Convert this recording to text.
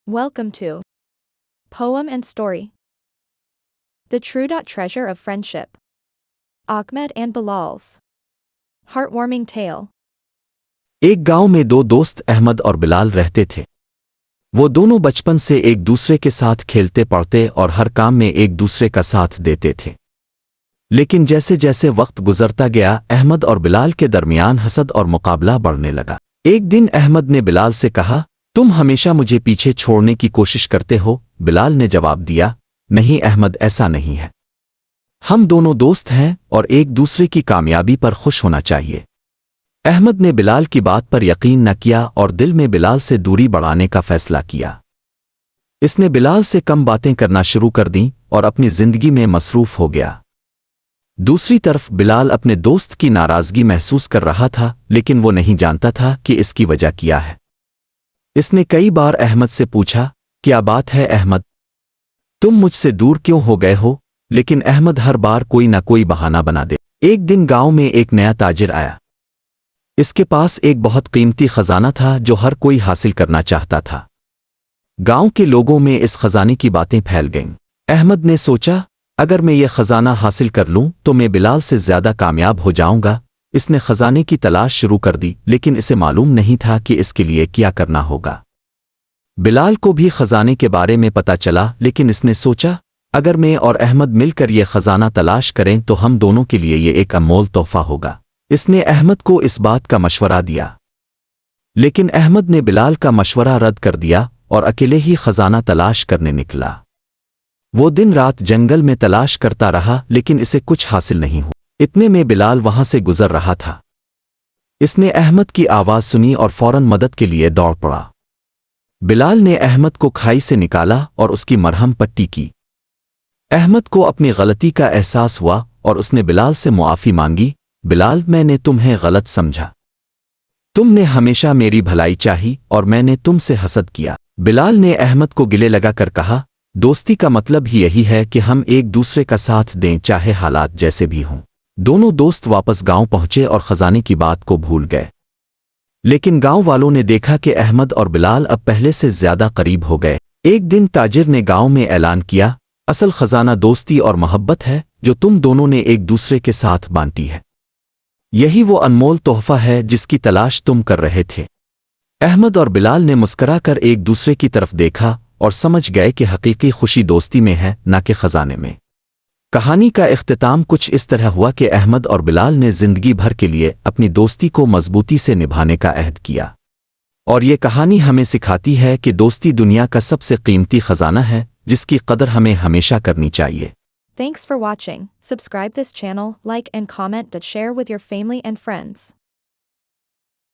Welcome to Poem and Story. The True Treasure of Friendship. Ahmed and Bilal's Heartwarming Tale. एक गांव में दो दोस्त अहमद और बिलाल रहते थे। वो दोनों बचपन से एक दूसरे के साथ खेलते पढ़ते और हर काम में एक दूसरे का साथ देते थे। लेकिन जैसे जैसे वक्त गुजरता गया, अहमद और बिलाल के दरमियान हसद और मुकाबला बढ़ने लगा। एक दिन अहमद ने बिलाल से कहा, तुम हमेशा मुझे पीछे छोड़ने की कोशिश करते हो। बिलाल ने जवाब दिया, नहीं अहमद, ऐसा नहीं है। हम दोनों दोस्त हैं और एक दूसरे की कामयाबी पर खुश होना चाहिए। अहमद ने बिलाल की बात पर यकीन न किया और दिल में बिलाल से दूरी बढ़ाने का फैसला किया। इसने बिलाल से कम बातें करना शुरू कर दी और अपनी जिंदगी में मसरूफ हो गया। दूसरी तरफ बिलाल अपने दोस्त की नाराजगी महसूस कर रहा था, लेकिन वो नहीं जानता था कि इसकी वजह क्या है। इसने कई बार अहमद से पूछा, क्या बात है अहमद, तुम मुझसे दूर क्यों हो गए हो? लेकिन अहमद हर बार कोई ना कोई बहाना बना दे। एक दिन गांव में एक नया ताजिर आया। इसके पास एक बहुत कीमती खजाना था जो हर कोई हासिल करना चाहता था। गांव के लोगों में इस खजाने की बातें फैल गईं। अहमद ने सोचा, अगर मैं ये खजाना हासिल कर लूं तो मैं बिलाल से ज्यादा कामयाब हो जाऊंगा। इसने खजाने की तलाश शुरू कर दी, लेकिन इसे मालूम नहीं था कि इसके लिए क्या करना होगा। बिलाल को भी खजाने के बारे में पता चला, लेकिन इसने सोचा, अगर मैं और अहमद मिलकर यह खजाना तलाश करें तो हम दोनों के लिए ये एक अनमोल तोहफा होगा। इसने अहमद को इस बात का मशवरा दिया, लेकिन अहमद ने बिलाल का मशवरा रद्द कर दिया और अकेले ही खजाना तलाश करने निकला। वो दिन रात जंगल में तलाश करता रहा, लेकिन इसे कुछ हासिल नहीं हुआ। इतने में बिलाल वहां से गुजर रहा था। इसने अहमद की आवाज सुनी और फौरन मदद के लिए दौड़ पड़ा। बिलाल ने अहमद को खाई से निकाला और उसकी मरहम पट्टी की। अहमद को अपनी गलती का एहसास हुआ और उसने बिलाल से मुआफ़ी मांगी। बिलाल, मैंने तुम्हें गलत समझा। तुमने हमेशा मेरी भलाई चाही और मैंने तुमसे हसद किया। बिलाल ने अहमद को गिले लगाकर कहा, दोस्ती का मतलब ही यही है कि हम एक दूसरे का साथ दें, चाहे हालात जैसे भी हों। दोनों दोस्त वापस गांव पहुंचे और खजाने की बात को भूल गए। लेकिन गांव वालों ने देखा कि अहमद और बिलाल अब पहले से ज्यादा करीब हो गए। एक दिन ताजिर ने गांव में ऐलान किया, असल खजाना दोस्ती और मोहब्बत है जो तुम दोनों ने एक दूसरे के साथ बांटी है। यही वो अनमोल तोहफा है जिसकी तलाश तुम कर रहे थे। अहमद और बिलाल ने मुस्कराकर एक दूसरे की तरफ देखा और समझ गए कि हकीकी खुशी दोस्ती में है, न कि खजाने में। कहानी का इख्तिताम कुछ इस तरह हुआ कि अहमद और बिलाल ने जिंदगी भर के लिए अपनी दोस्ती को मजबूती से निभाने का अहद किया। और ये कहानी हमें सिखाती है कि दोस्ती दुनिया का सबसे कीमती खजाना है जिसकी कदर हमें हमेशा करनी चाहिए। Thanks for watching. Subscribe this channel, like and comment that share with your family and friends.